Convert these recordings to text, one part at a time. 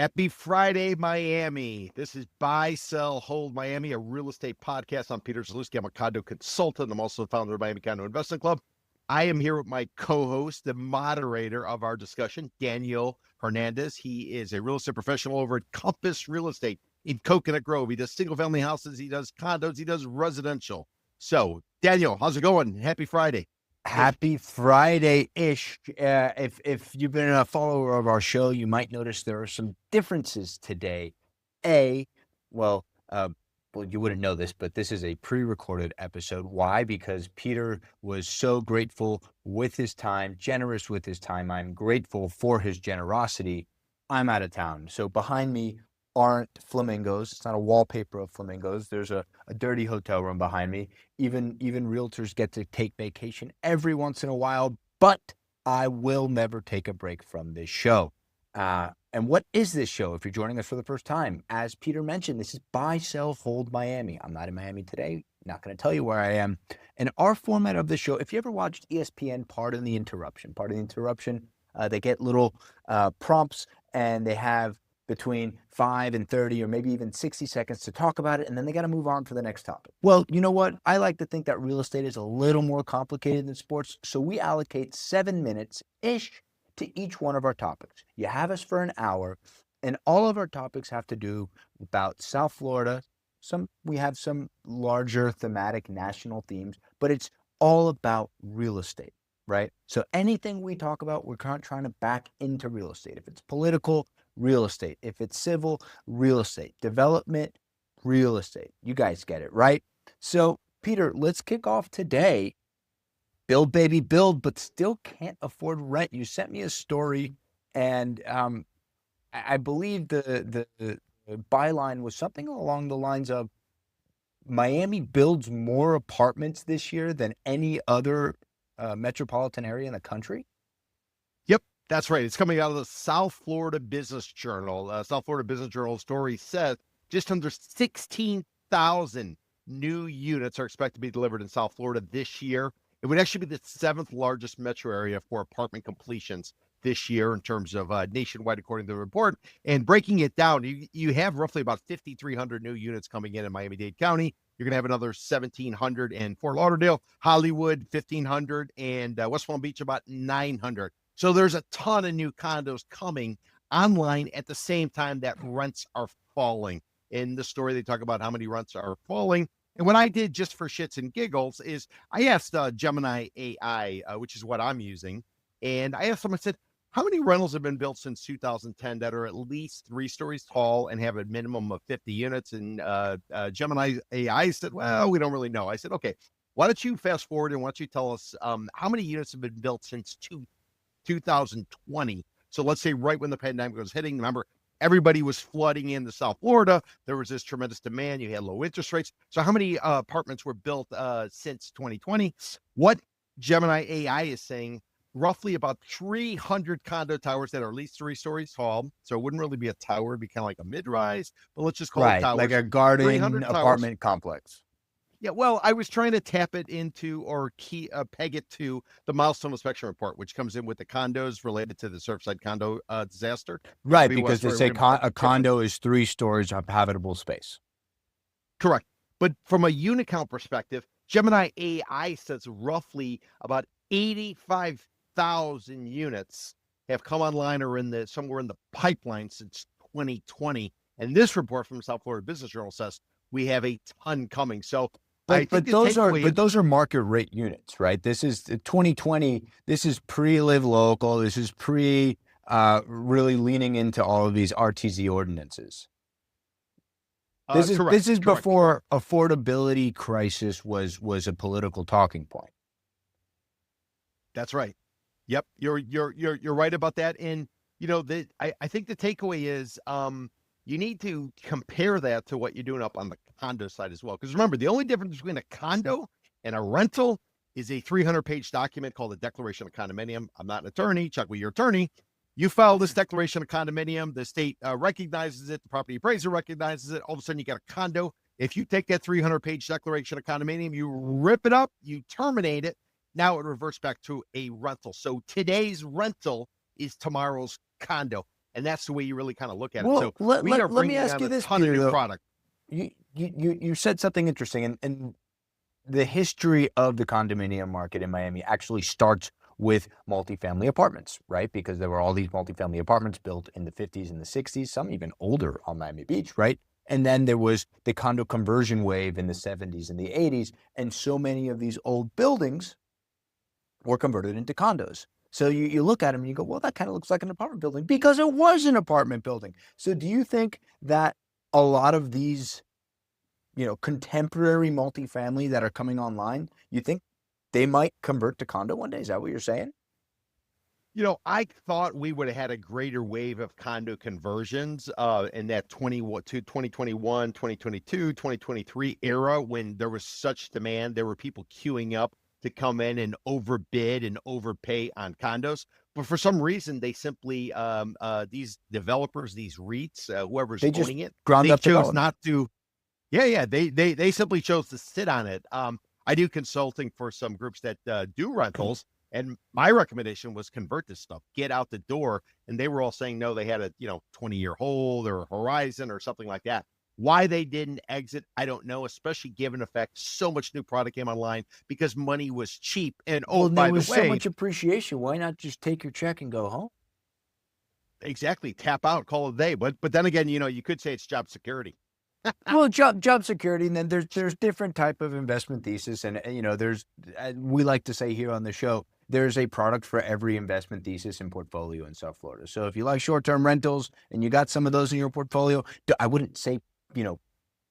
Happy Friday, Miami. This is Buy, Sell, Hold Miami, a real estate podcast. I'm Peter Zalewski. I'm a condo consultant. I'm also the founder of Miami Condo Investing Club. I am here with my co-host, the moderator of our discussion, Daniel Hernandez. He is a real estate professional over at Compass Real Estate in Coconut Grove. He does single-family houses. He does condos. He does residential. So, Daniel, how's it going? Happy Friday. Happy Friday-ish. If you've been a follower of our show, you might notice there are some differences today. Well, you wouldn't know this, but this is a pre-recorded episode. Why? Because Peter was so grateful with his time, generous with his time. I'm grateful for his generosity. I'm out of town. So behind me aren't flamingos. It's not a wallpaper of flamingos. There's a dirty hotel room behind me. Even realtors get to take vacation every once in a while, but I will never take a break from this show. And what is this show? If you're joining us for the first time, as Peter mentioned, this is Buy, Sell, Hold Miami. I'm not in Miami today. Not going to tell you where I am. And our format of the show, if you ever watched ESPN, Pardon the Interruption, they get little prompts and they have between 5 and 30 or maybe even 60 seconds to talk about it, and then they got to move on for the next topic. Well, you know what? I like to think that real estate is a little more complicated than sports, so we allocate 7 minutes-ish to each one of our topics. You have us for an hour, and all of our topics have to do about South Florida. We have some larger thematic national themes, but it's all about real estate, right? So anything we talk about, we're trying to back into real estate. If it's political, real estate. If it's civil, real estate. Development, real estate. You guys get it, right? So, Peter, let's kick off today. Build, baby, build, but still can't afford rent. You sent me a story, and I believe the byline was something along the lines of Miami builds more apartments this year than any other metropolitan area in the country. Yep, that's right. It's coming out of the South Florida Business Journal. South Florida Business Journal story says just under 16,000 new units are expected to be delivered in South Florida this year. It would actually be the 7th largest metro area for apartment completions this year in terms of nationwide, according to the report. And breaking it down, you have roughly about 5,300 new units coming in Miami-Dade County. You're going to have another 1,700 in Fort Lauderdale, Hollywood, 1,500, and West Palm Beach, about 900. So there's a ton of new condos coming online at the same time that rents are falling. In the story, they talk about how many rents are falling. And what I did just for shits and giggles is I asked Gemini AI, which is what I'm using, and I asked them, I said, how many rentals have been built since 2010 that are at least 3 stories tall and have a minimum of 50 units? And Gemini AI said, well, we don't really know. I said, okay, why don't you fast forward and why don't you tell us how many units have been built since 2020? So let's say right when the pandemic was hitting, remember, everybody was flooding into South Florida. There was this tremendous demand. You had low interest rates. So how many apartments were built since 2020? What Gemini AI is saying, roughly about 300 condo towers that are at least 3 stories tall. So it wouldn't really be a tower. It'd be kind of like a mid-rise, but let's just call it towers. Like a garden apartment complex. Yeah, well, I was trying to tap it into or peg it to the milestone inspection report, which comes in with the condos related to the Surfside condo disaster. Right, because they say a condo is 3 stories of habitable space. Correct. But from a unit count perspective, Gemini AI says roughly about 85,000 units have come online or somewhere in the pipeline since 2020. And this report from South Florida Business Journal says we have a ton coming. So But those are market rate units, right? This is 2020. This is pre-live local. This is pre really leaning into all of these RTZ ordinances. This is before affordability crisis was a political talking point. That's right. Yep, you're right about that. And I think the takeaway is you need to compare that to what you're doing up on the condo side as well. Because remember, the only difference between a condo and a rental is a 300-page document called the Declaration of Condominium. I'm not an attorney. Check with your attorney. You file this Declaration of Condominium. The state recognizes it. The property appraiser recognizes it. All of a sudden, you got a condo. If you take that 300-page Declaration of Condominium, you rip it up, you terminate it. Now it reverts back to a rental. So today's rental is tomorrow's condo. And that's the way you really kind of look at it. Well, So let, we are let, let me bringing ask on you a this, ton of Peter, new though. product. You said something interesting, and the history of the condominium market in Miami actually starts with multifamily apartments, right? Because there were all these multifamily apartments built in the 50s and the 60s, some even older on Miami Beach, right? And then there was the condo conversion wave in the 70s and the 80s, and so many of these old buildings were converted into condos. So you look at them and you go, well, that kind of looks like an apartment building because it was an apartment building. So do you think that a lot of these, contemporary multifamily that are coming online, you think they might convert to condo one day? Is that what you're saying? I thought we would have had a greater wave of condo conversions in that 2021, 2022, 2023 era when there was such demand. There were people queuing up to come in and overbid and overpay on condos. But for some reason, they simply, these developers, these REITs, whoever's They just owning it, ground they up chose development. not to. Yeah. They simply chose to sit on it. I do consulting for some groups that do rentals, and my recommendation was convert this stuff, get out the door. And they were all saying no, they had a 20-year hold or horizon or something like that. Why they didn't exit, I don't know, especially given the fact so much new product came online because money was cheap. And oh, Well, there by the was so way, much appreciation. Why not just take your check and go home? exactly, tap out, call it a day. But then again, you could say it's job security. Well, job security, and then there's different type of investment thesis, and there's we like to say here on the show, there's a product for every investment thesis and portfolio in South Florida. So if you like short-term rentals and you got some of those in your portfolio, I wouldn't say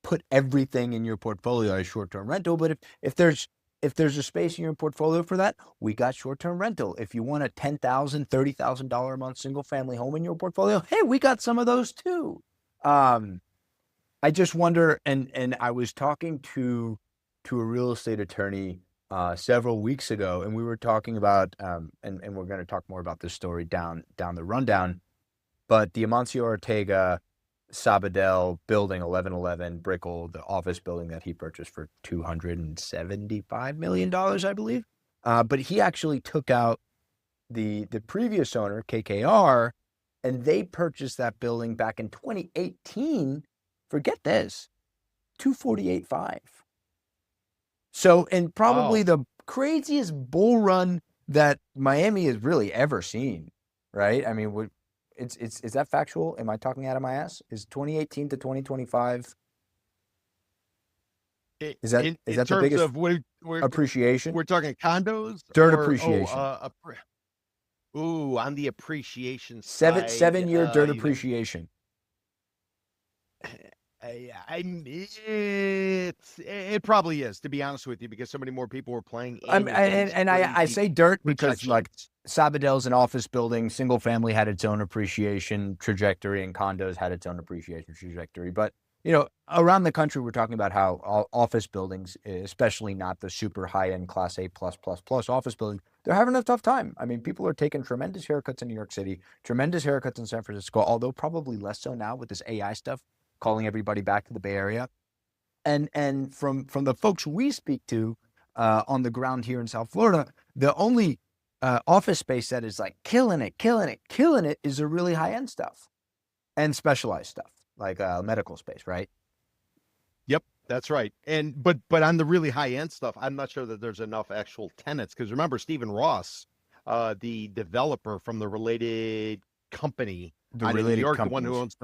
put everything in your portfolio as short-term rental, but if there's a space in your portfolio for that, we got short-term rental. If you want a $10,000, $30,000 a month single-family home in your portfolio, hey, we got some of those too. I just wonder, and I was talking to a real estate attorney several weeks ago, and we were talking about, and we're going to talk more about this story down the rundown, but the Amancio Ortega Sabadell building, 1111 Brickell, the office building that he purchased for $275 million, I believe. But he actually took out the previous owner, KKR, and they purchased that building back in 2018. Forget this, 248.5. So, and probably Wow. the craziest bull run that Miami has really ever seen, right? I mean, is that factual? Am I talking out of my ass? Is 2018 to 2025? Is that In the terms biggest of we're appreciation? we're talking condos Dirt or appreciation. on the appreciation Seven side, 7 year dirt appreciation. it probably is, to be honest with you, because so many more people were playing in with these I crazy say dirt because like projections. Sabadell's an office building, single family had its own appreciation trajectory, and condos had its own appreciation trajectory. But around the country, we're talking about how office buildings, especially not the super high end Class A plus office buildings, they're having a tough time. I mean, people are taking tremendous haircuts in New York City, tremendous haircuts in San Francisco, although probably less so now with this AI stuff calling everybody back to the Bay Area. And from the folks we speak to on the ground here in South Florida, the only office space that is like killing it is the really high end stuff and specialized stuff like medical space, right? Yep, that's right. And but on the really high end stuff, I'm not sure that there's enough actual tenants because remember Stephen Ross, the developer from the related company The out in New related York, the one who companies. owns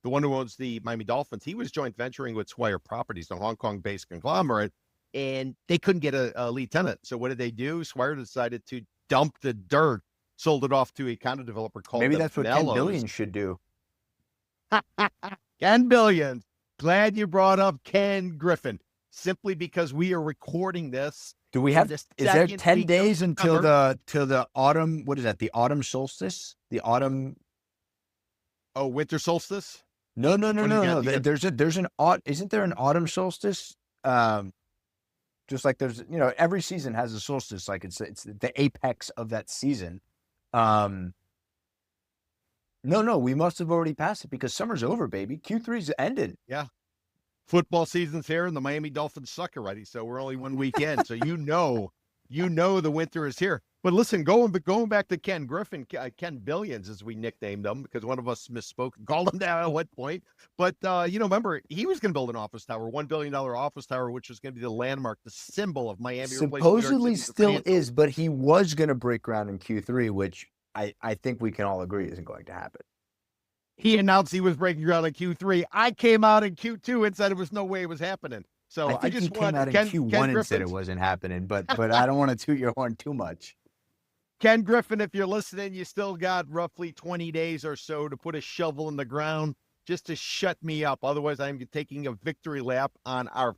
the one who owns the Miami Dolphins, he was joint venturing with Swire Properties, the Hong Kong-based conglomerate, and they couldn't get a lead tenant. So what did they do? Swire decided to dump the dirt, sold it off to a condo developer called Maybe the that's what 10 Mellows. billion should do. Ken Billions. Glad you brought up Ken Griffin, simply because we are recording this Do we in have, the is there second 10 week of days until summer. the autumn, what is that? The autumn solstice? The autumn. Oh, winter solstice? No, no, no, When you no, no. got, you got There's an isn't there an autumn solstice? Just like there's, every season has a solstice, like it's the apex of that season. Um, no, we must have already passed it because summer's over, baby. Q3's ended. yeah. Football season's here and the Miami Dolphins suck already. So we're only one weekend. So you know the winter is here. But listen, going back to Ken Griffin, Ken Billions, as we nicknamed him, because one of us misspoke and called him that at one point. But remember, he was going to build an office tower, $1 billion office tower, which was going to be the landmark, the symbol of Miami, replacing New York Supposedly City as a still financial. is, but he was going to break ground in Q3, which I think we can all agree isn't going to happen. He announced he was breaking ground in Q3. I came out in Q2 and said it was no way it was happening. So I think just he came out in Q1 and said it wasn't happening, but I don't want to toot your horn too much. Ken Griffin, if you're listening, you still got roughly 20 days or so to put a shovel in the ground just to shut me up. Otherwise, I'm taking a victory lap on our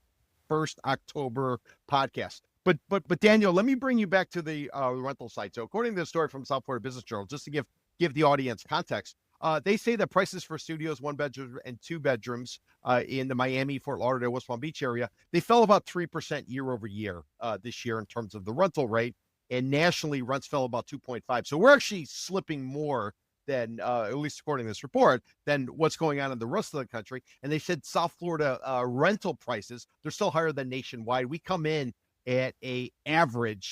first October podcast. But Daniel, let me bring you back to the rental site. So according to the story from South Florida Business Journal, just to give the audience context, they say that prices for studios, 1 bedroom and 2 bedrooms in the Miami, Fort Lauderdale, West Palm Beach area, they fell about 3% year over year this year in terms of the rental rate. And nationally, rents fell about 2.5. So we're actually slipping more than, at least according to this report, than what's going on in the rest of the country. And they said South Florida rental prices, they're still higher than nationwide. We come in at a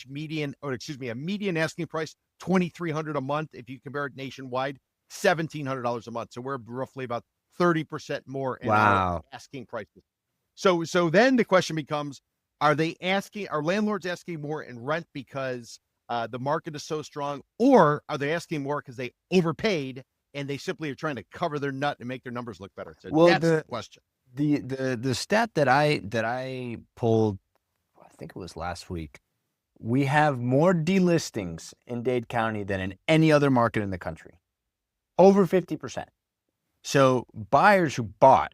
median asking price, $2,300 a month. If you compare it nationwide, $1,700 a month. So we're roughly about 30% more in our asking prices. So then the question becomes, are landlords asking more in rent because the market is so strong, or are they asking more because they overpaid and they simply are trying to cover their nut and make their numbers look better? So that's the question. The stat that I pulled, I think it was last week, we have more delistings in Dade County than in any other market in the country. Over 50%. So buyers who bought,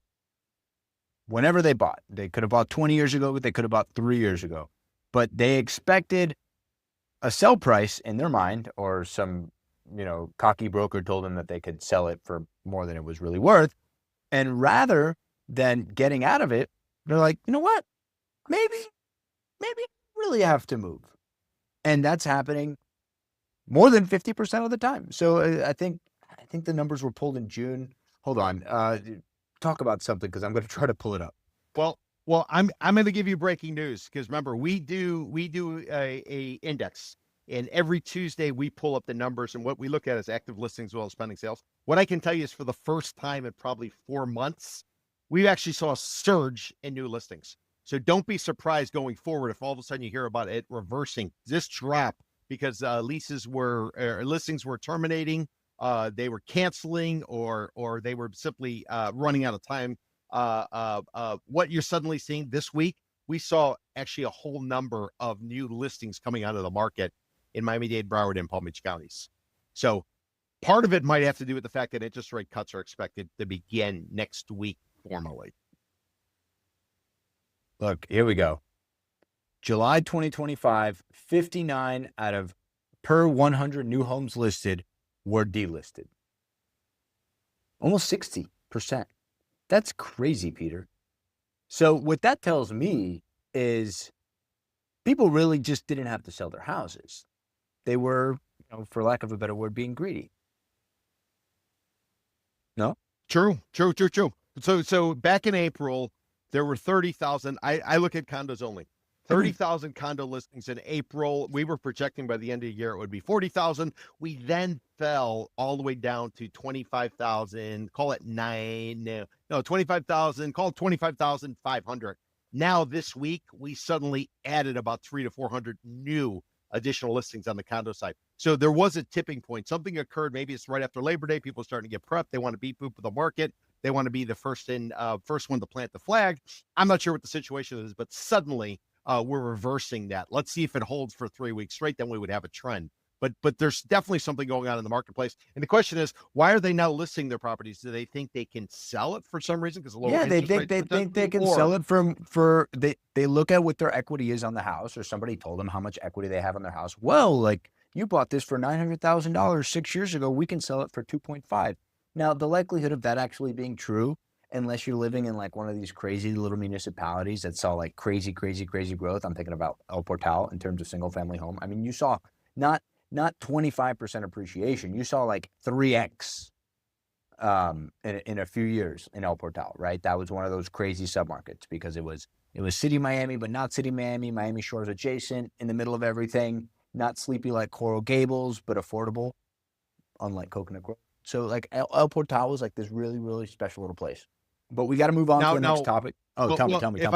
whenever they bought, they could have bought 20 years ago, they could have bought 3 years ago, but they expected a sell price in their mind, or some, cocky broker told them that they could sell it for more than it was really worth. And rather than getting out of it, they're like, you know what? Maybe I really have to move. And that's happening more than 50% of the time. So I think the numbers were pulled in June. Hold on. Talk about something, because I'm going to try to pull it up. Well, I'm going to give you breaking news, because remember, we do a index, and every Tuesday we pull up the numbers, and what we look at is active listings as well as pending sales. What I can tell you is, for the first time in probably 4 months, we actually saw a surge in new listings. So don't be surprised going forward if all of a sudden you hear about it reversing this drop, because listings were terminating. They were canceling, or they were simply running out of time. What you're suddenly seeing this week, we saw actually a whole number of new listings coming out of the market in Miami-Dade, Broward, and Palm Beach counties. So part of it might have to do with the fact that interest rate cuts are expected to begin next week formally. Look, here we go. July 2025, 59 out of per 100 new homes listed were delisted. Almost 60%. That's crazy, Peter. So what that tells me is people really just didn't have to sell their houses. They were, for lack of a better word, being greedy. No? True. So back in April, there were 30,000. I look at condos only. 30,000 condo listings in April. We were projecting by the end of the year it would be 40,000. We then fell all the way down to 25,000. Call it 25,000. Call it 25,500. Now this week we suddenly added about 300 to 400 new additional listings on the condo side. So there was a tipping point. Something occurred. Maybe it's right after Labor Day. People are starting to get prepped. They want to beat boop the market. They want to be the first one to plant the flag. I'm not sure what the situation is, but suddenly we're reversing that. Let's see if it holds for 3 weeks straight. Then we would have a trend. But there's definitely something going on in the marketplace. And the question is, why are they now listing their properties? Do they think they can sell it for some reason? Because they think they can sell it they look at what their equity is on the house, or somebody told them how much equity they have on their house. Well, like, you bought this for $900,000 6 years ago. We can sell it for 2.5. Now, the likelihood of that actually being true, unless you're living in like one of these crazy little municipalities that saw like crazy growth. I'm thinking about El Portal in terms of single family home. I mean, you saw not 25% appreciation. You saw like 3x in a few years in El Portal, right? That was one of those crazy submarkets because it was city Miami, but not city Miami. Miami Shores adjacent, in the middle of everything. not sleepy like Coral Gables, but affordable, unlike Coconut Grove. So like El Portal is like this really, really special little place. But we got to move on to the next topic. Oh, tell me. If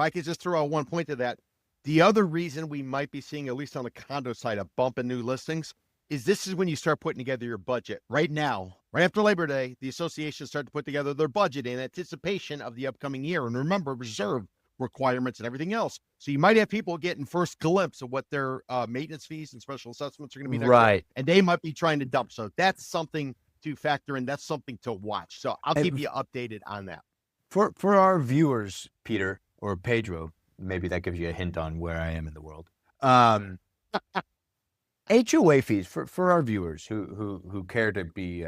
I could just throw out one point to that, the other reason we might be seeing, at least on the condo side, a bump in new listings is this is when you start putting together your budget. Right now, right after Labor Day, the associations start to put together their budget in anticipation of the upcoming year. And remember, reserve requirements and everything else. So you might have people getting first glimpse of what their maintenance fees and special assessments are going to be next year, and they might be trying to dump. So that's something to factor in. That's something to watch. So I'll keep you updated on that. For our viewers, Peter or Pedro, maybe that gives you a hint on where I am in the world. HOA fees for our viewers who care to be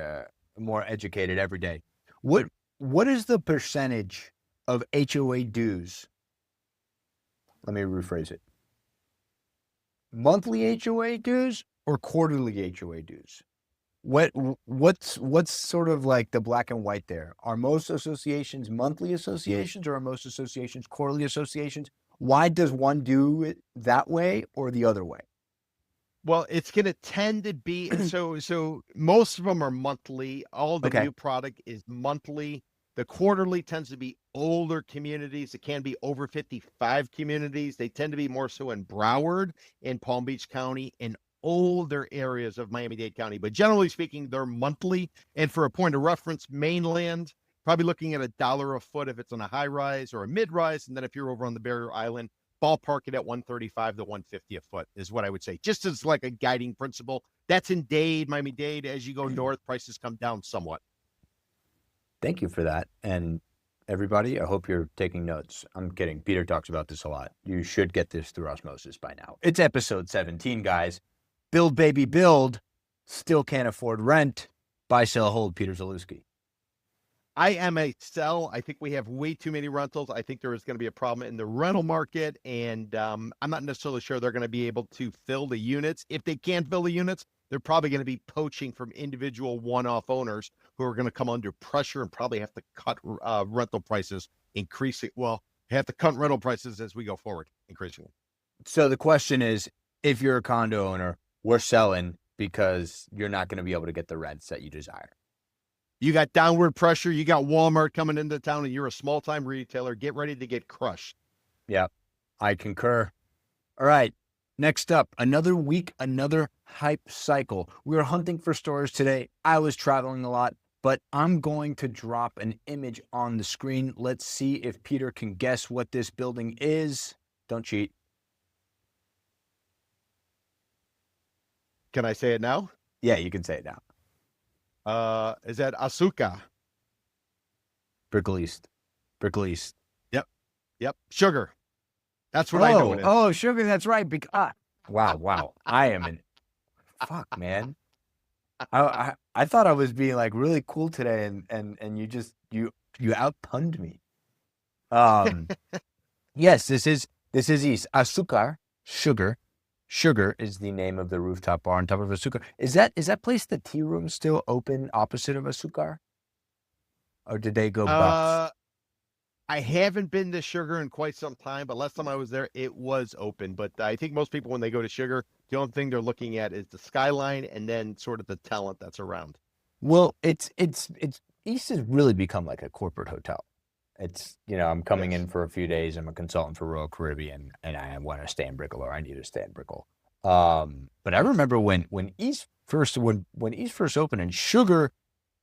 more educated every day. What is the percentage of HOA dues? Let me rephrase it. Monthly HOA dues or quarterly HOA dues? What's sort of like the black and white there? Are most associations monthly associations, or are most associations quarterly associations? Why does one do it that way or the other way? Well, it's going to tend to be, so most of them are monthly. All the new product is monthly. The quarterly tends to be older communities. It can be over 55 communities. They tend to be more so in Broward, in Palm Beach County, in older areas of Miami-Dade County. But generally speaking, they're monthly. And for a point of reference, mainland, probably looking at $1 a foot if it's on a high rise or a mid rise. And then if you're over on the Barrier Island, ballpark it at $135 to $150 a foot is what I would say, just as like a guiding principle. That's in Dade, Miami-Dade. As you go north, prices come down somewhat. Thank you for that. And everybody, I hope you're taking notes. I'm kidding. Peter talks about this a lot. You should get this through osmosis by now. It's episode 17, guys. Build, baby, build. Still can't afford rent. Buy, sell, hold. Peter Zalewski. I am a sell. I think we have way too many rentals. I think there is going to be a problem in the rental market, and I'm not necessarily sure they're going to be able to fill the units. If they can't fill the units, they're probably going to be poaching from individual one-off owners who are going to come under pressure and probably have to cut rental prices, have to cut rental prices as we go forward, increasingly. So the question is, if you're a condo owner, we're selling because you're not going to be able to get the rents that you desire. You got downward pressure. You got Walmart coming into town, and you're a small-time retailer. Get ready to get crushed. Yeah, I concur. All right, next up, another week, another hype cycle. We were hunting for stores today. I was traveling a lot, but I'm going to drop an image on the screen. Let's see if Peter can guess what this building is. Don't cheat. Can I say it now? Yeah, you can say it now. Is that Asuka? Brickell East. Yep. Sugar. That's what I know it is. Oh, Sugar. That's right. Wow. I am in. Fuck, man. I thought I was being like really cool today, and you outpunned me. Yes, this is East. Azúcar, sugar. Sugar is the name of the rooftop bar on top of Azúcar. Is that place, the tea room, still open opposite of Azúcar? Or did they go bust? I haven't been to Sugar in quite some time, but last time I was there, it was open. But I think most people, when they go to Sugar, the only thing they're looking at is the skyline and then sort of the talent that's around. Well, it's East has really become like a corporate hotel. It's, I'm coming in for a few days. I'm a consultant for Royal Caribbean, and I want to stay in Brickell, or I need to stay in Brickell. But I remember when East first opened in Sugar,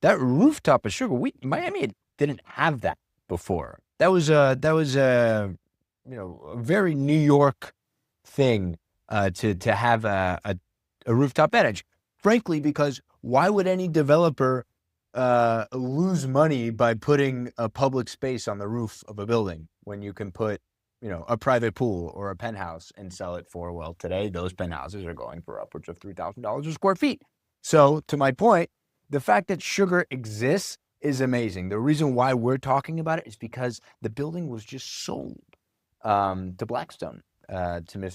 that rooftop of Sugar, Miami didn't have that before. That was a very New York thing to have a rooftop edge. Frankly, because why would any developer lose money by putting a public space on the roof of a building when you can put, a private pool or a penthouse and sell it for, well, today those penthouses are going for upwards of $3,000 a square feet. So to my point, the fact that Sugar exists is amazing. The reason why we're talking about it is because the building was just sold to Blackstone, to Mr.